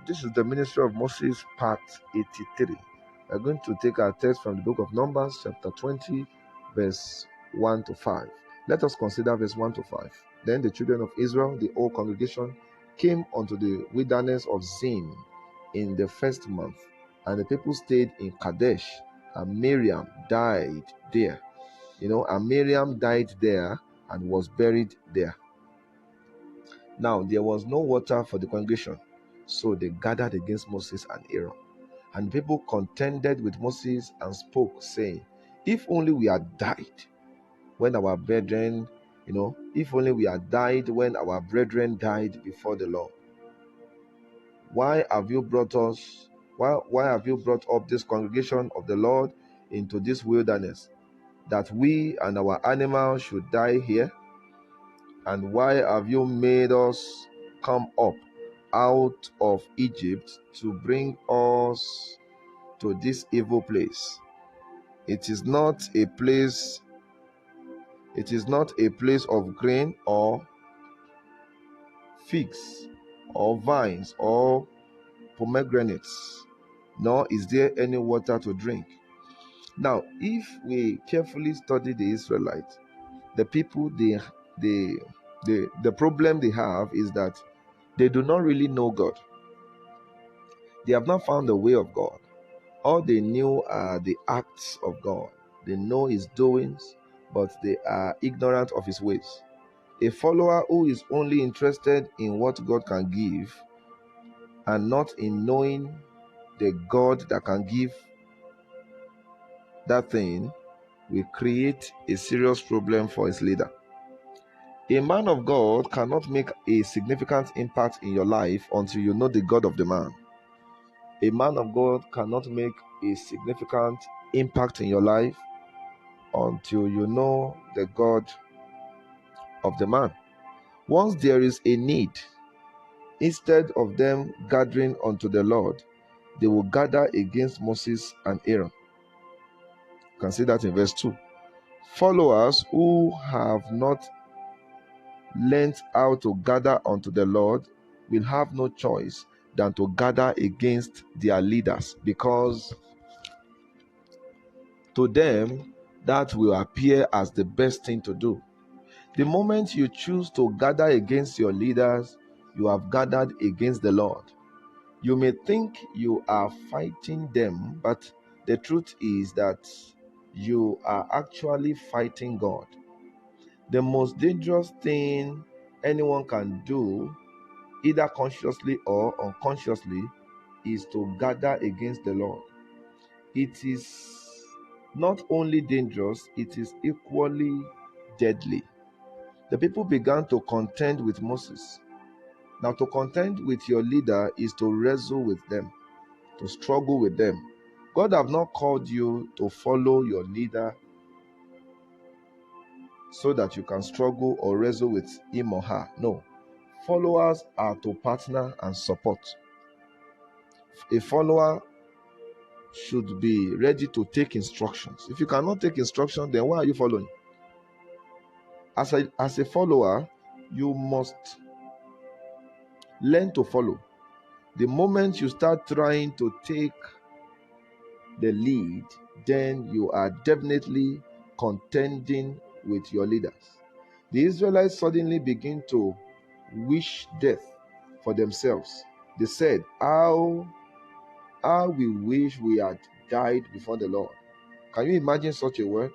This is the ministry of Moses, part 83. We're going to take our text from the book of Numbers, chapter 20, verse 1 to 5. Let us consider verse 1 to 5. Then the children of Israel, the whole congregation, came unto the wilderness of Zin in the first month, and the people stayed in Kadesh, and Miriam died there. And Miriam died there and was buried there. Now there was no water for the congregation, so they gathered against Moses and Aaron. And people contended with Moses and spoke, saying, If only we had died when our brethren, if only we had died when our brethren died before the Lord. Why have you brought us? Why have you brought up this congregation of the Lord into this wilderness, that we and our animals should die here? And why have you made us come up out of Egypt to bring us to this evil place? It is not a place of grain or figs or vines or pomegranates, nor is there any water to drink. Now, if we carefully study the Israelites, the people, the problem they have is that they do not really know God. They have not found the way of God. All they knew are the acts of God. They know His doings, but they are ignorant of His ways. A follower who is only interested in what God can give and not in knowing the God that can give that thing will create a serious problem for his leader. A man of God cannot make a significant impact in your life until you know the God of the man. A man of God cannot make a significant impact in your life until you know the God of the man. Once there is a need, instead of them gathering unto the Lord, they will gather against Moses and Aaron. You can see that in verse 2. Followers who have not learned how to gather unto the Lord will have no choice than to gather against their leaders, because to them that will appear as the best thing to do. The moment you choose to gather against your leaders, you have gathered against the Lord. You may think you are fighting them, but the truth is that you are actually fighting God. The most dangerous thing anyone can do, either consciously or unconsciously, is to gather against the Lord. It is not only dangerous, it is equally deadly. The people began to contend with Moses. Now, to contend with your leader is to wrestle with them, to struggle with them. God have not called you to follow your leader so that you can struggle or wrestle with him or her. No. Followers are to partner and support. A follower should be ready to take instructions. If you cannot take instructions, then why are you following? As a follower, you must learn to follow. The moment you start trying to take the lead, then you are definitely contending with your leaders. The Israelites suddenly begin to wish death for themselves. They said, How we wish we had died before the Lord. Can you imagine such a word?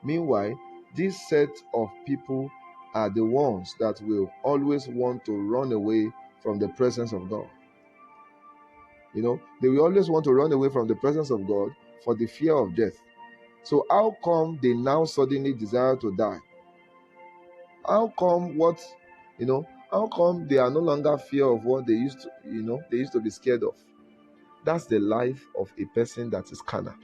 Meanwhile, this set of people are the ones that will always want to run away from the presence of God. They will always want to run away from the presence of God for the fear of death. So how come they now suddenly desire to die? How come how come they are no longer fear of what they used to be scared of? That's the life of a person that is carnal.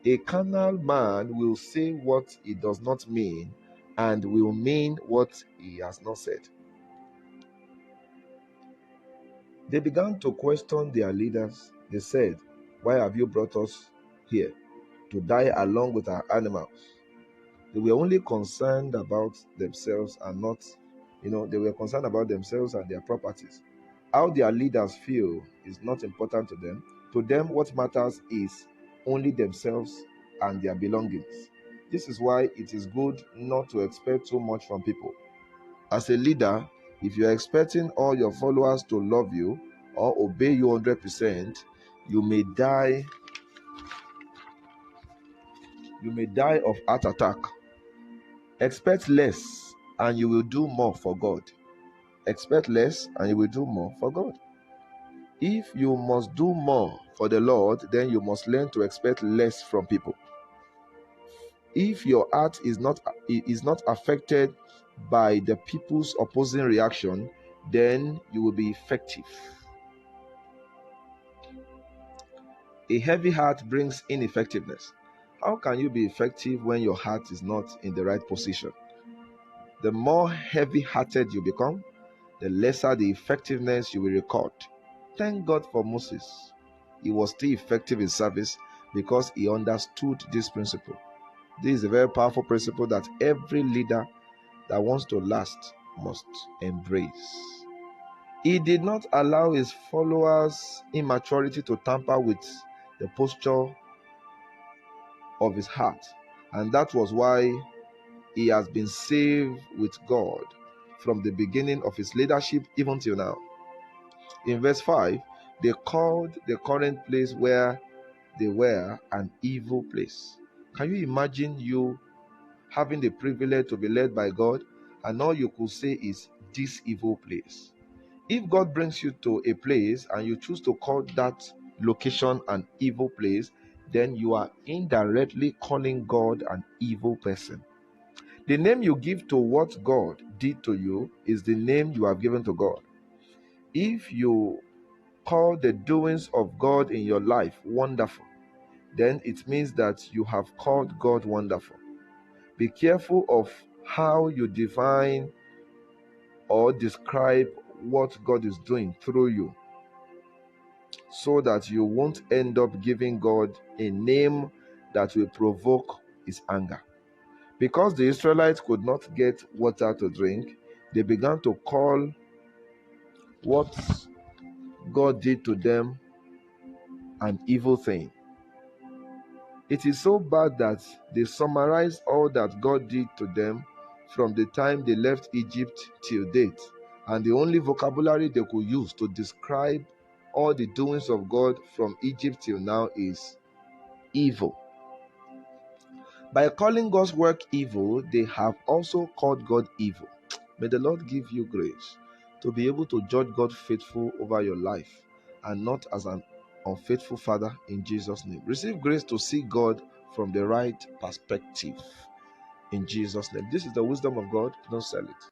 A carnal man will say what he does not mean and will mean what he has not said. They began to question their leaders. They said, Why have you brought us here to die along with our animals? They were only concerned about themselves and not, they were concerned about themselves and their properties, How their leaders feel is not important to them. To them, what matters is only themselves and their belongings. This is why it is good not to expect too much from people. As a leader, if you are expecting all your followers to love you or obey you 100%, you may die. You may die of heart attack. Expect less and you will do more for God. Expect less and you will do more for God. If you must do more for the Lord, then you must learn to expect less from people. If your heart is not affected by the people's opposing reaction, then you will be effective. A heavy heart brings ineffectiveness. How can you be effective when your heart is not in the right position? The more heavy-hearted you become, the lesser the effectiveness you will record. Thank God for Moses. He was still effective in service because he understood this principle. This is a very powerful principle that every leader that wants to last must embrace. He did not allow his followers' immaturity to tamper with the posture of his heart, and that was why he has been saved with God from the beginning of his leadership even till now. In verse 5, they called the current place where they were an evil place. Can you imagine you having the privilege to be led by God, and all you could say is this evil place? If God brings you to a place and you choose to call that location an evil place, then you are indirectly calling God an evil person. The name you give to what God did to you is the name you have given to God. If you call the doings of God in your life wonderful, then it means that you have called God wonderful. Be careful of how you define or describe what God is doing through you, so that you won't end up giving God a name that will provoke his anger. Because the Israelites could not get water to drink, they began to call what God did to them an evil thing. It is so bad that they summarize all that God did to them from the time they left Egypt till date, and the only vocabulary they could use to describe all the doings of God from Egypt till now is evil. By calling God's work evil, they have also called God evil. May the Lord give you grace to be able to judge God faithful over your life and not as an unfaithful father, in Jesus' name. Receive grace to see God from the right perspective in Jesus' name. This is the wisdom of God. Don't sell it.